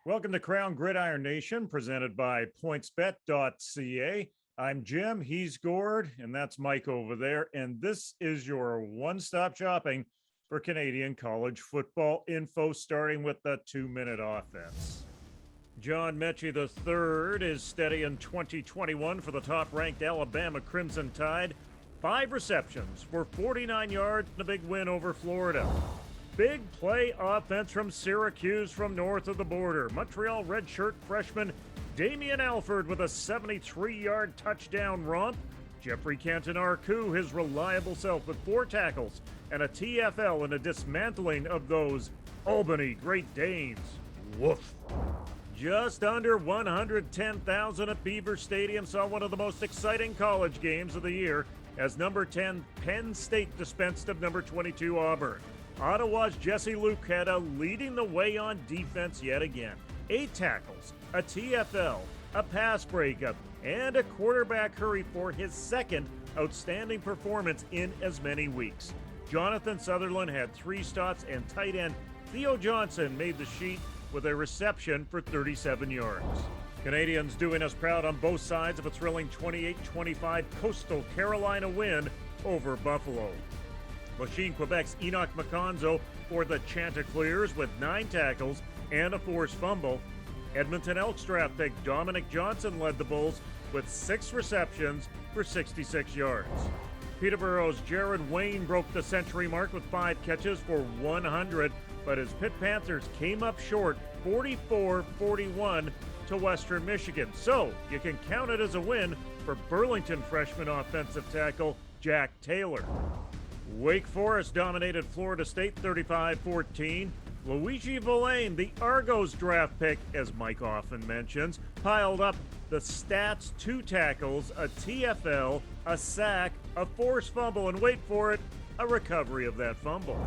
Welcome to Krown Gridiron Nation, presented by PointsBet.ca. I'm Jim, he's Gord, and that's Mike over there. And this is your one-stop shopping for Canadian college football info, starting with the 2-minute offense. John Metchie III is steady in 2021 for the top-ranked Alabama Crimson Tide. 5 receptions for 49 yards and a big win over Florida. Big play offense from Syracuse from north of the border. Montreal redshirt freshman Damian Alford with a 73-yard touchdown romp. Jeffrey Canton-Arcou, his reliable self, with 4 tackles and a TFL in a dismantling of those Albany Great Danes. Woof. Just under 110,000 at Beaver Stadium saw one of the most exciting college games of the year as number 10 Penn State dispensed of number 22 Auburn. Ottawa's Jessie Lucetta leading the way on defense yet again. 8 tackles, a TFL, a pass breakup, and a quarterback hurry for his second outstanding performance in as many weeks. Jonathan Sutherland had 3 stops, and tight end Theo Johnson made the sheet with a reception for 37 yards. Canadians doing us proud on both sides of a thrilling 28-25 Coastal Carolina win over Buffalo. Lachine, Quebec's Enoch Maconzo for the Chanticleers with 9 tackles and a forced fumble. Edmonton Elks draft pick Dominic Johnson led the Bulls with 6 receptions for 66 yards. Peterborough's Jared Wayne broke the century mark with 5 catches for 100, but his Pitt Panthers came up short 44-41 to Western Michigan. So you can count it as a win for Burlington freshman offensive tackle Jack Taylor. Wake Forest dominated Florida State 35-14. Luigi Villain, the Argos draft pick, as Mike often mentions, piled up the stats: 2 tackles, a TFL, a sack, a forced fumble, and wait for it, a recovery of that fumble.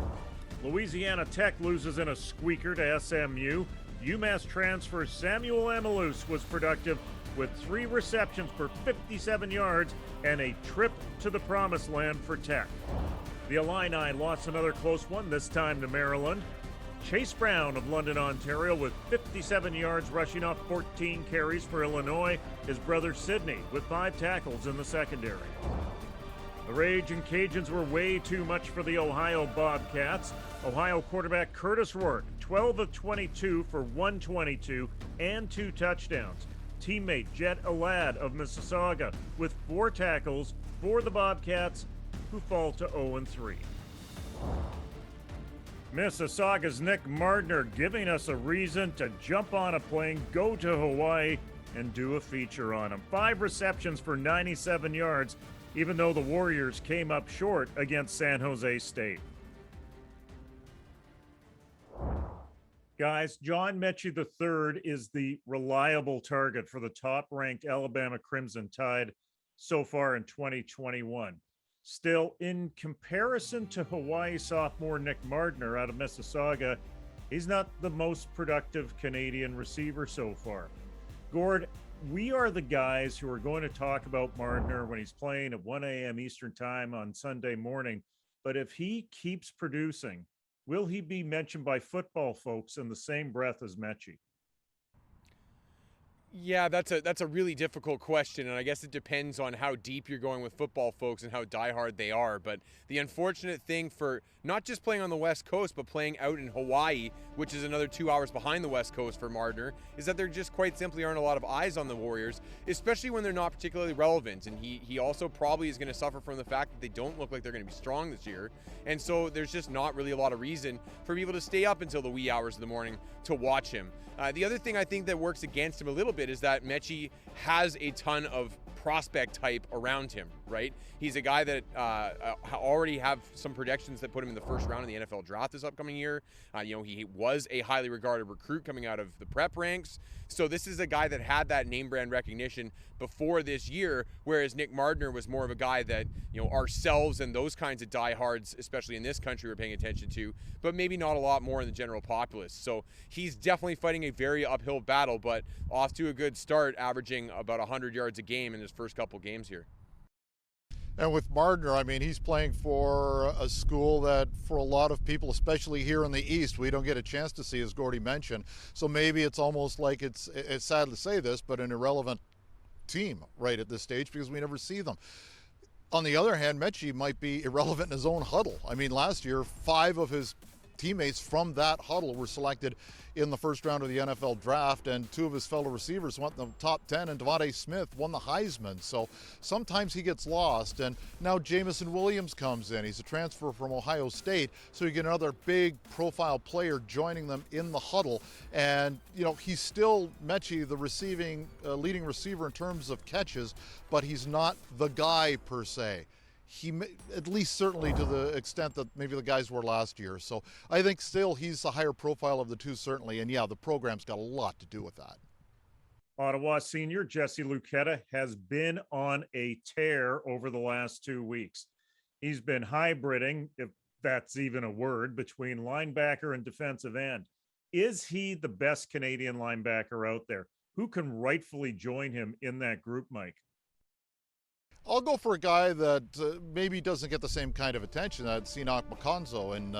Louisiana Tech loses in a squeaker to SMU. UMass transfer Samuel Amalus was productive with 3 receptions for 57 yards and a trip to the promised land for Tech. The Illini lost another close one, this time to Maryland. Chase Brown of London, Ontario with 57 yards rushing off 14 carries for Illinois. His brother Sidney with 5 tackles in the secondary. The Ragin' Cajuns were way too much for the Ohio Bobcats. Ohio quarterback Curtis Rourke, 12 of 22 for 122 and 2 touchdowns. Teammate Jet Alad of Mississauga with 4 tackles for the Bobcats, who fall to 0-3. Mississauga's Nick Mardner giving us a reason to jump on a plane, go to Hawaii, and do a feature on him. 5 receptions for 97 yards, even though the Warriors came up short against San Jose State. Guys, John Metchie III is the reliable target for the top-ranked Alabama Crimson Tide so far in 2021. Still, in comparison to Hawaii sophomore Nick Mardner out of Mississauga, he's not the most productive Canadian receiver so far. Gord, we are the guys who are going to talk about Mardner when he's playing at 1 a.m. Eastern time on Sunday morning. But if he keeps producing, will he be mentioned by football folks in the same breath as Metchie? Yeah, that's a really difficult question, and I guess it depends on how deep you're going with football folks and how diehard they are. But the unfortunate thing for not just playing on the West Coast, but playing out in Hawaii, which is another 2 hours behind the West Coast for Mardner, is that there just quite simply aren't a lot of eyes on the Warriors, especially when they're not particularly relevant. And he also probably is going to suffer from the fact that they don't look like they're going to be strong this year. And so there's just not really a lot of reason for people to stay up until the wee hours of the morning to watch him. The other thing I think that works against him a little bit is that Metchie has a ton of prospect type around him, right? He's a guy that already have some projections that put him in the first round of the NFL draft this upcoming year. He was a highly regarded recruit coming out of the prep ranks. So this is a guy that had that name brand recognition before this year, whereas Nick Mardner was more of a guy that, ourselves and those kinds of diehards, especially in this country, were paying attention to, but maybe not a lot more in the general populace. So he's definitely fighting a very uphill battle, but off to a good start, averaging about 100 yards a game in his first couple games here. And with Mardner, I mean, he's playing for a school that for a lot of people, especially here in the East, we don't get a chance to see, as Gordy mentioned. So maybe it's almost like it's sad to say this, but an irrelevant team right at this stage because we never see them. On the other hand, Metchie might be irrelevant in his own huddle. I mean, last year, 5 of his teammates from that huddle were selected in the first round of the NFL draft, and 2 of his fellow receivers went in the top 10, and Devontae Smith won the Heisman. So sometimes he gets lost, and now Jamison Williams comes in. He's a transfer from Ohio State, so you get another big profile player joining them in the huddle. And, you know, he's still, Metchie, the leading receiver in terms of catches, but he's not the guy per se. He, at least certainly to the extent that maybe the guys were last year. So I think still he's the higher profile of the 2, certainly. And yeah, the program's got a lot to do with that. Ottawa senior Jessie Lucetta has been on a tear over the last 2 weeks. He's been hybriding, if that's even a word, between linebacker and defensive end. Is he the best Canadian linebacker out there? Who can rightfully join him in that group, Mike? I'll go for a guy that maybe doesn't get the same kind of attention. That's Enoch Makonzo in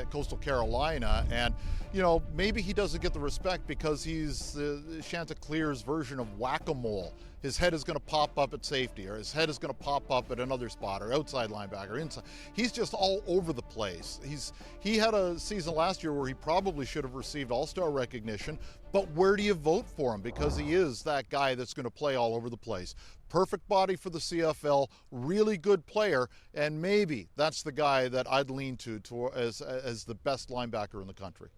Coastal Carolina. And, you know, maybe he doesn't get the respect because he's Chanticleer's version of whack-a-mole. His head is going to pop up at safety, or his head is going to pop up at another spot, or outside linebacker, inside. He's just all over the place. He had a season last year where he probably should have received all-star recognition, but where do you vote for him? Because he is that guy that's going to play all over the place. Perfect body for the CFL, really good player, and maybe that's the guy that I'd lean to as the best linebacker in the country.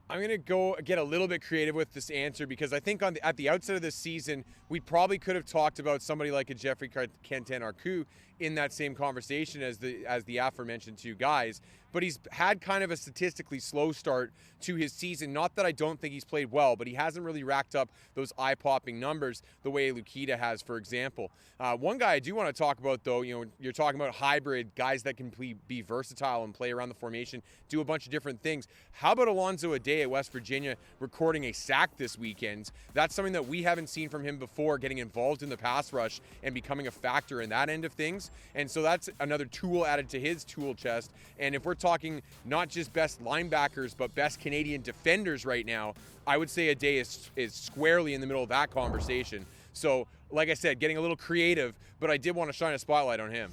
I'm going to go get a little bit creative with this answer because I think at the outset of this season, we probably could have talked about somebody like a Jeffrey Kentan-Arku in that same conversation as the aforementioned 2 guys. But he's had kind of a statistically slow start to his season. Not that I don't think he's played well, but he hasn't really racked up those eye-popping numbers the way Lucetta has, for example. One guy I do want to talk about, though, you know, you're talking about hybrid guys that can be versatile and play around the formation, do a bunch of different things. How about Alonzo Ade at West Virginia recording a sack this weekend? That's something that we haven't seen from him before, getting involved in the pass rush and becoming a factor in that end of things. And so that's another tool added to his tool chest. And if we're talking not just best linebackers, but best Canadian defenders right now, I would say Ade is squarely in the middle of that conversation. So, like I said, getting a little creative, but I did want to shine a spotlight on him.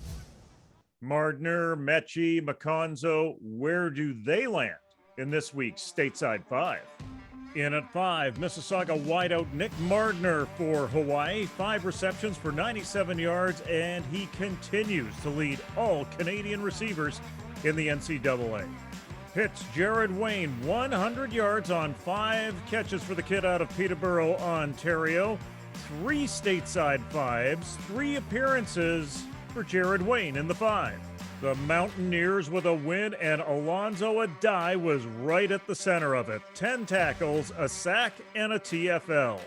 Mardner, Metchie, Makonzo, where do they land in this week's Stateside 5? In at 5, Mississauga wideout Nick Mardner for Hawaii, 5 receptions for 97 yards, and he continues to lead all Canadian receivers in the NCAA. Pitt's Jared Wayne, 100 yards on 5 catches for the kid out of Peterborough, Ontario. 3 stateside 5s, 3 appearances for Jared Wayne in the 5. The Mountaineers with a win, and Alonzo Ade was right at the center of it. 10 tackles, a sack, and a TFL.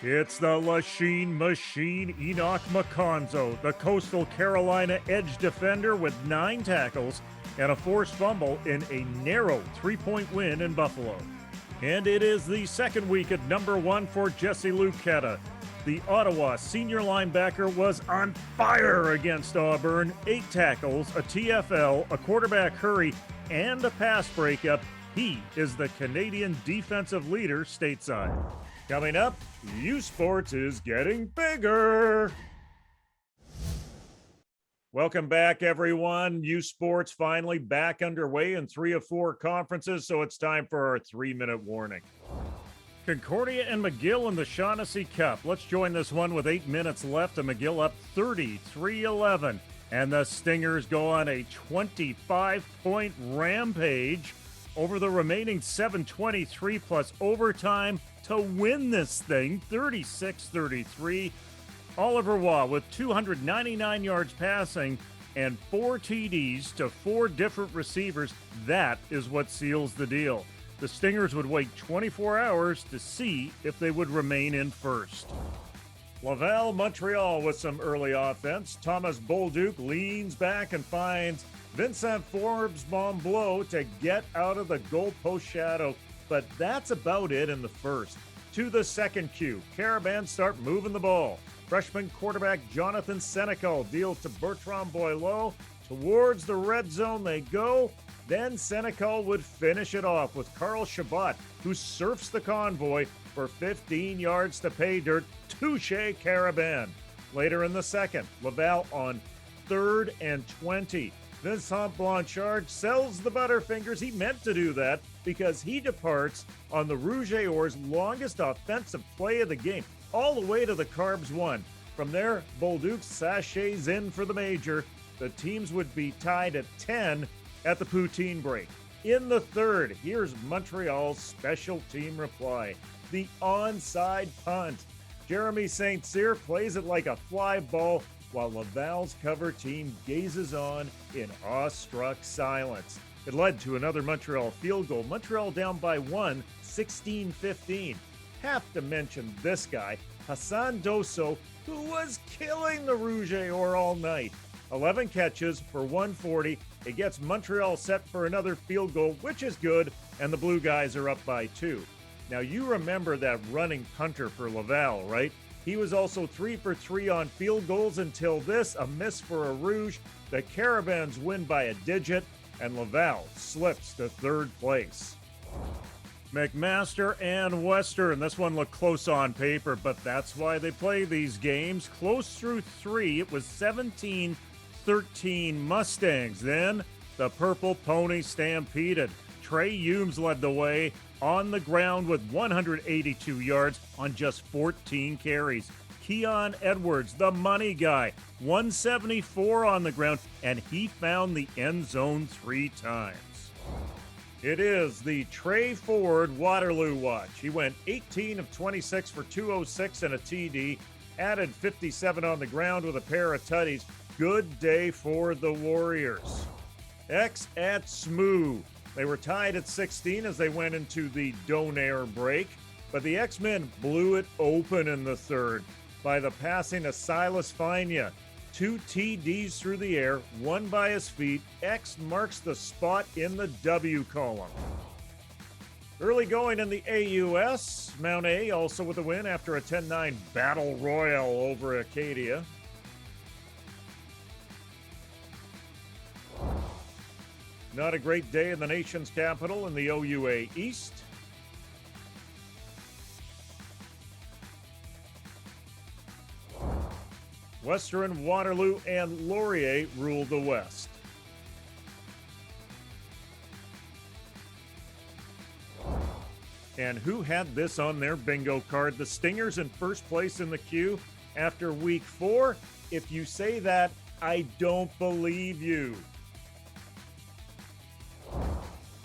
It's the Lachine Machine Enoch Makonzo, the Coastal Carolina edge defender with 9 tackles and a forced fumble in a narrow 3-point win in Buffalo. And it is the second week at number 1 for Jessie Lucetta. The Ottawa senior linebacker was on fire against Auburn. 8 tackles, a TFL, a quarterback hurry, and a pass breakup. He is the Canadian defensive leader stateside. Coming up, U Sports is getting bigger. Welcome back, everyone. U Sports finally back underway in 3 of 4 conferences, so it's time for our 3-minute warning. Concordia and McGill in the Shaughnessy Cup. Let's join this one with 8 minutes left, and McGill up 33-11. And the Stingers go on a 25-point rampage over the remaining 7:23 plus overtime to win this thing, 36-33. Oliver Waugh with 299 yards passing and 4 TDs to 4 different receivers. That is what seals the deal. The Stingers would wait 24 hours to see if they would remain in first. Laval, Montreal with some early offense. Thomas Bolduc leans back and finds Vincent Forbes-Montbleau to get out of the goalpost shadow, but that's about it in the first. To the second cue, Carabins start moving the ball. Freshman quarterback Jonathan Senecal deals to Bertrand Boileau. Towards the red zone they go. Then Senecal would finish it off with Carl Shabbat, who surfs the convoy for 15 yards to pay dirt. Touche Carabin. Later in the second, Laval on 3rd and 20. Vincent Blanchard sells the Butterfingers. He meant to do that because he departs on the Rouge et Or's longest offensive play of the game, all the way to the Carbs 1. From there, Bolduc sachets in for the major. The teams would be tied at 10 at the poutine break. In the third, here's Montreal's special team reply, the onside punt. Jeremy St. Cyr plays it like a fly ball while Laval's cover team gazes on in awestruck silence. It led to another Montreal field goal. Montreal down by 1, 16-15. Have to mention this guy, Hassan Dosso, who was killing the Rouge et Or all night. 11 catches for 140. It gets Montreal set for another field goal, which is good, and the Blue Guys are up by 2. Now, you remember that running punter for Laval, right? He was also 3 for 3 on field goals until this, a miss for a Rouge. The Carabins win by a digit, and Laval slips to 3rd place. McMaster and Western. This one looked close on paper, but that's why they play these games. Close through 3. It was 17-13 Mustangs. Then the Purple Pony stampeded. Trey Humes led the way on the ground with 182 yards on just 14 carries. Keon Edwards, the money guy, 174 on the ground, and he found the end zone 3 times. It is the Trey Ford Waterloo watch. He went 18 of 26 for 206 and a TD, added 57 on the ground with a pair of tutties. Good day for the Warriors. X at SMU. They were tied at 16 as they went into the Donaire break, but the X-Men blew it open in the third by the passing of Silas Fina. 2 TDs through the air, 1 by his feet. X marks the spot in the W column. Early going in the AUS, Mount A also with a win after a 10-9 battle royal over Acadia. Not a great day in the nation's capital in the OUA East. Western, Waterloo, and Laurier ruled the West. And who had this on their bingo card? The Stingers in first place in the queue after week 4. If you say that, I don't believe you.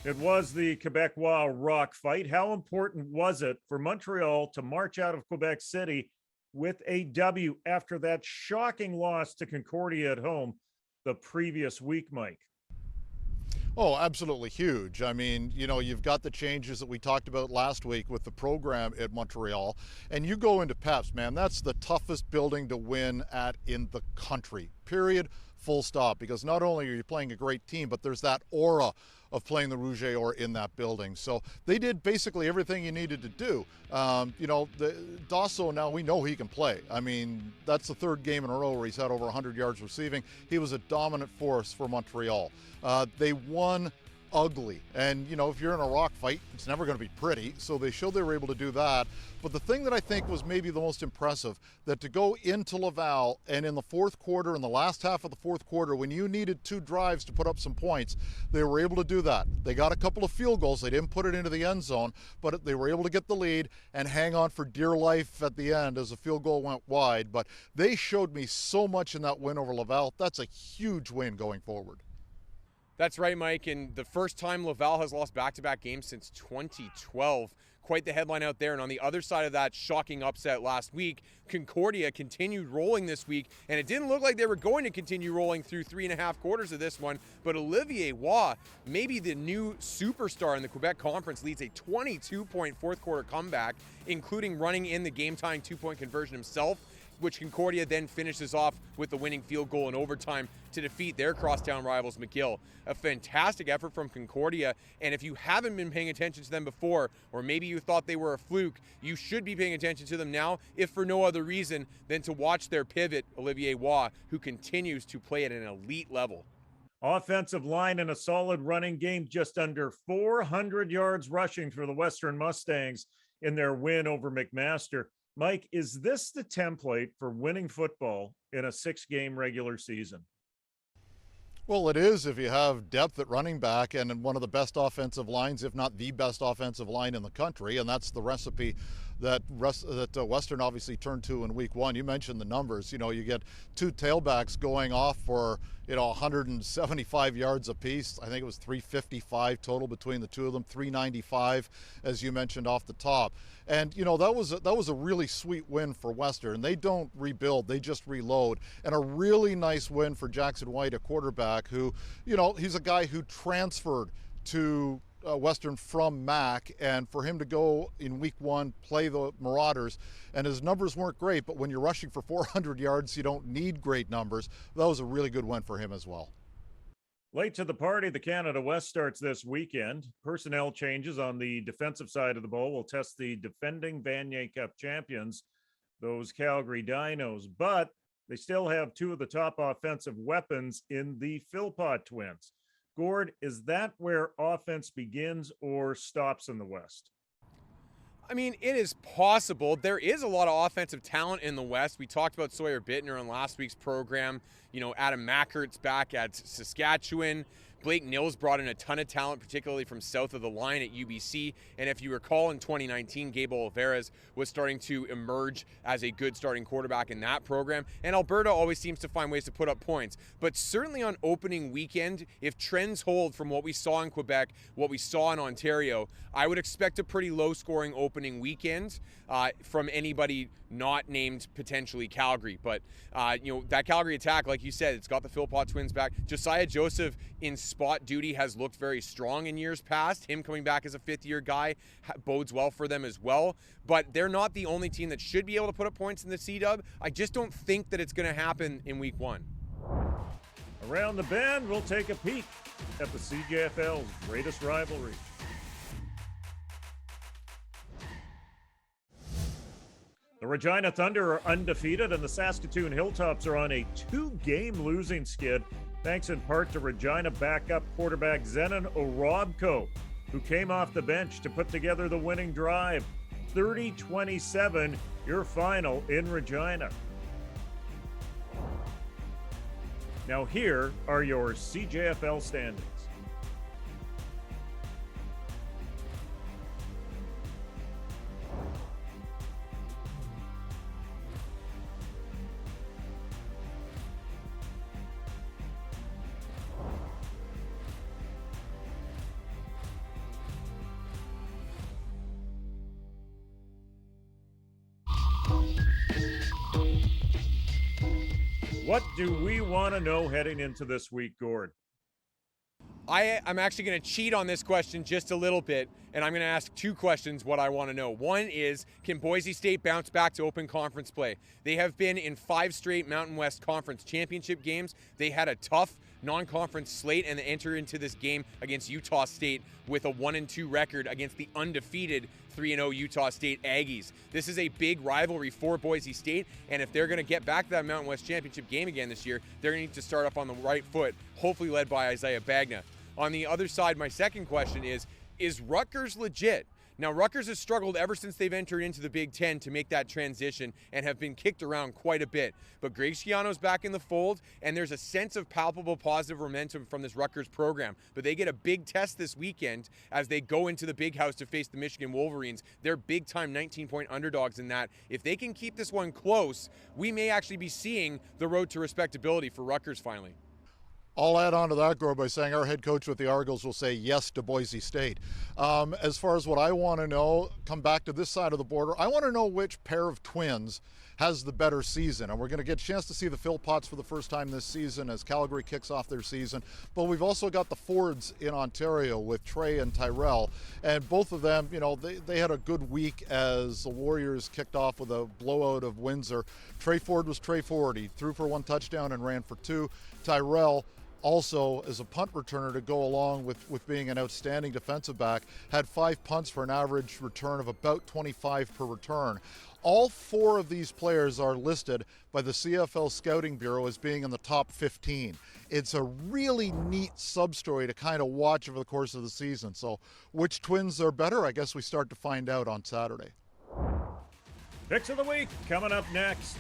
It was the Quebecois rock fight. How important was it for Montreal to march out of Quebec City with a W after that shocking loss to Concordia at home the previous week, Mike? Oh, absolutely huge. I mean, you know, you've got the changes that we talked about last week with the program at Montreal, and you go into Peps, man, that's the toughest building to win at in the country, period, full stop, because not only are you playing a great team, but there's that aura of playing the Rouge et Or in that building. So they did basically everything you needed to do. You know, the Dosso, now we know he can play. I mean, that's the 3rd game in a row where he's had over 100 yards receiving. He was a dominant force for Montreal. They won ugly. And, you know, if you're in a rock fight, it's never going to be pretty. So they showed they were able to do that. But the thing that I think was maybe the most impressive, that to go into Laval and in the 4th quarter, in the last half of the 4th quarter, when you needed 2 drives to put up some points, they were able to do that. They got a couple of field goals. They didn't put it into the end zone, but they were able to get the lead and hang on for dear life at the end as the field goal went wide. But they showed me so much in that win over Laval. That's a huge win going forward. That's right, Mike, and the first time Laval has lost back-to-back games since 2012. Quite the headline out there. And on the other side of that shocking upset last week, Concordia continued rolling this week, and it didn't look like they were going to continue rolling through 3.5 quarters of this one. But Olivier Waugh, maybe the new superstar in the Quebec Conference, leads a 22-point 4th quarter comeback, including running in the game-tying 2-point conversion himself. which Concordia then finishes off with the winning field goal in overtime to defeat their crosstown rivals McGill. A fantastic effort from Concordia, and if you haven't been paying attention to them before, or maybe you thought they were a fluke, you should be paying attention to them now, if for no other reason than to watch their pivot, Olivier Waugh, who continues to play at an elite level. Offensive line and a solid running game, just under 400 yards rushing for the Western Mustangs in their win over McMaster. Mike, is this the template for winning football in a 6-game regular season? Well, it is if you have depth at running back and one of the best offensive lines, if not the best offensive line in the country, and that's the recipe that Western obviously turned to in week 1. You mentioned the numbers. You know, you get 2 tailbacks going off for, 175 yards apiece. I think it was 355 total between the two of them, 395, as you mentioned off the top. And, that was a really sweet win for Western. They don't rebuild, they just reload. And a really nice win for Jackson White, a quarterback who, he's a guy who transferred to Western from Mac, and for him to go in week 1, play the Marauders, and his numbers weren't great, but when you're rushing for 400 yards, you don't need great numbers. That was a really good win for him as well. Late to the party, the Canada West starts this weekend. Personnel changes on the defensive side of the ball will test the defending Vanier Cup champions, those Calgary Dinos, but they still have 2 of the top offensive weapons in the Philpott twins. Gord, is that where offense begins or stops in the West? I mean, it is possible. There is a lot of offensive talent in the West. We talked about Sawyer Bittner on last week's program. Adam Mackert's back at Saskatchewan. Blake Nils brought in a ton of talent, particularly from south of the line at UBC. And if you recall, in 2019, Gabe Olivares was starting to emerge as a good starting quarterback in that program. And Alberta always seems to find ways to put up points. But certainly on opening weekend, if trends hold from what we saw in Quebec, what we saw in Ontario, I would expect a pretty low-scoring opening weekend from anybody not named potentially Calgary. But, that Calgary attack, like you said, it's got the Philpott twins back. Josiah Joseph in spot duty has looked very strong in years past. Him coming back as a 5th-year guy bodes well for them as well. But they're not the only team that should be able to put up points in the C-Dub. I just don't think that it's going to happen in week 1. Around the bend, we'll take a peek at the CJFL's greatest rivalry. The Regina Thunder are undefeated, and the Saskatoon Hilltops are on a 2-game losing skid, thanks in part to Regina backup quarterback Zenon Orobko, who came off the bench to put together the winning drive. 30-27, your final in Regina. Now here are your CJFL standings. What do we want to know heading into this week, Gord? I'm actually going to cheat on this question just a little bit, and I'm going to ask 2 questions what I want to know. One is, can Boise State bounce back to open conference play? They have been in 5 straight Mountain West Conference championship games. They had a tough non-conference slate, and they enter into this game against Utah State with a 1-2 record against the undefeated 3-0 Utah State Aggies. This is a big rivalry for Boise State, and if they're going to get back to that Mountain West Championship game again this year, they're going to need to start up on the right foot, hopefully led by Isaiah Bagna. On the other side, my second question is Rutgers legit? Now, Rutgers has struggled ever since they've entered into the Big Ten to make that transition and have been kicked around quite a bit. But Greg Schiano's back in the fold, and there's a sense of palpable positive momentum from this Rutgers program. But they get a big test this weekend as they go into the Big House to face the Michigan Wolverines. They're big-time 19-point underdogs in that. If they can keep this one close, we may actually be seeing the road to respectability for Rutgers finally. I'll add on to that, Gore, by saying our head coach with the Argos will say yes to Boise State. As far as what I want to know, come back to this side of the border, I want to know which pair of twins has the better season. And we're going to get a chance to see the Philpots for the first time this season as Calgary kicks off their season. But we've also got the Fords in Ontario with Trey and Tyrell. And both of them, you know, they had a good week as the Warriors kicked off with a blowout of Windsor. Trey Ford was Trey Ford. He threw for 1 touchdown and ran for 2. Tyrell, also as a punt returner to go along with being an outstanding defensive back, had 5 punts for an average return of about 25 per return. All 4 of these players are listed by the CFL Scouting Bureau as being in the top 15. It's a really neat sub-story to kind of watch over the course of the season. So which twins are better? I guess we start to find out on Saturday. Picks of the week coming up next.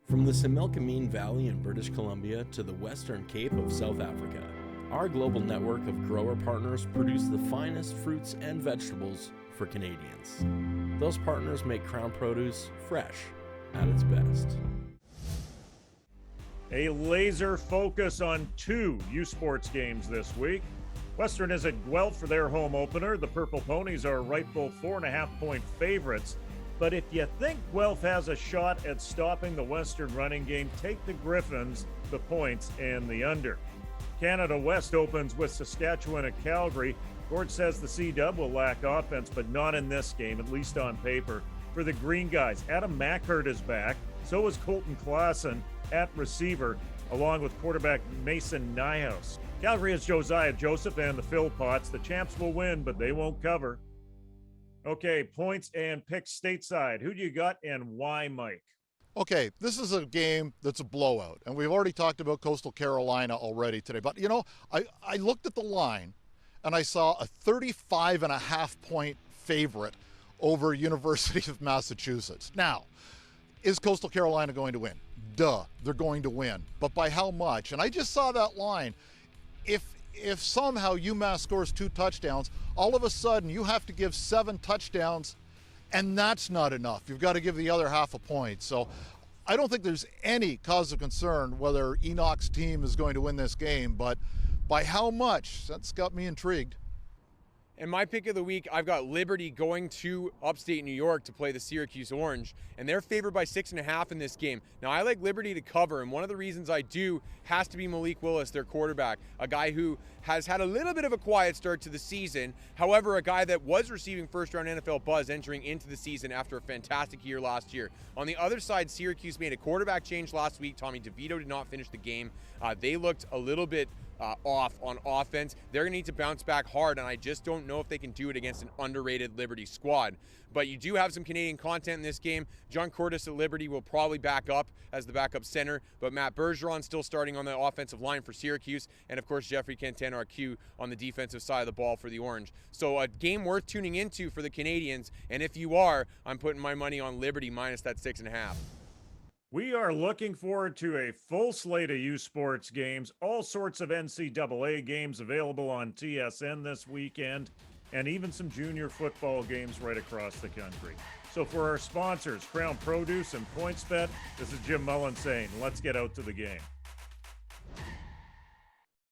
From the Similkameen Valley in British Columbia to the Western Cape of South Africa, our global network of grower partners produce the finest fruits and vegetables for Canadians. Those partners make Krown produce fresh at its best. A laser focus on 2 U Sports games this week. Western is at Guelph for their home opener. The Purple Ponies are rightful 4.5-point favorites. But if you think Guelph has a shot at stopping the Western running game, take the Griffins, the points, and the under. Canada West opens with Saskatchewan at Calgary. Gord says the C-Dub will lack offense, but not in this game, at least on paper. For the Green Guys, Adam Mackhurt is back. So is Colton Klassen at receiver, along with quarterback Mason Nyhouse. Calgary has Josiah Joseph and the Philpots. The champs will win, but they won't cover. Okay, points and picks stateside. Who do you got and why, Mike? Okay, this is a game that's a blowout, and we've already talked about Coastal Carolina already today. But, you know, I looked at the line, and I saw a 35.5-point favorite over University of Massachusetts. Now, is Coastal Carolina going to win? Duh, they're going to win. But by how much? And I just saw that line. If somehow UMass scores 2 touchdowns, all of a sudden you have to give 7 touchdowns, and that's not enough. You've got to give the other half a point. So I don't think there's any cause of concern whether Enoch's team is going to win this game, but by how much? That's got me intrigued. And my pick of the week, I've got Liberty going to upstate New York to play the Syracuse Orange, and they're favored by 6.5 in this game. Now, I like Liberty to cover, and one of the reasons I do has to be Malik Willis, their quarterback, a guy who has had a little bit of a quiet start to the season. However, a guy that was receiving first-round NFL buzz entering into the season after a fantastic year last year. On the other side, Syracuse made a quarterback change last week. Tommy DeVito did not finish the game. They looked a little bit off on offense. They're going to need to bounce back hard, and I just don't know if they can do it against an underrated Liberty squad. But you do have some Canadian content in this game. John Curtis at Liberty will probably back up as the backup center, but Matt Bergeron still starting on the offensive line for Syracuse, and of course Jeffrey Cantan-Arcue on the defensive side of the ball for the Orange. So a game worth tuning into for the Canadians, and if you are, I'm putting my money on Liberty minus that 6.5. We are looking forward to a full slate of U Sports games, all sorts of NCAA games available on TSN this weekend, and even some junior football games right across the country. So for our sponsors, Krown Produce and PointsBet, this is Jim Mullen saying, let's get out to the game.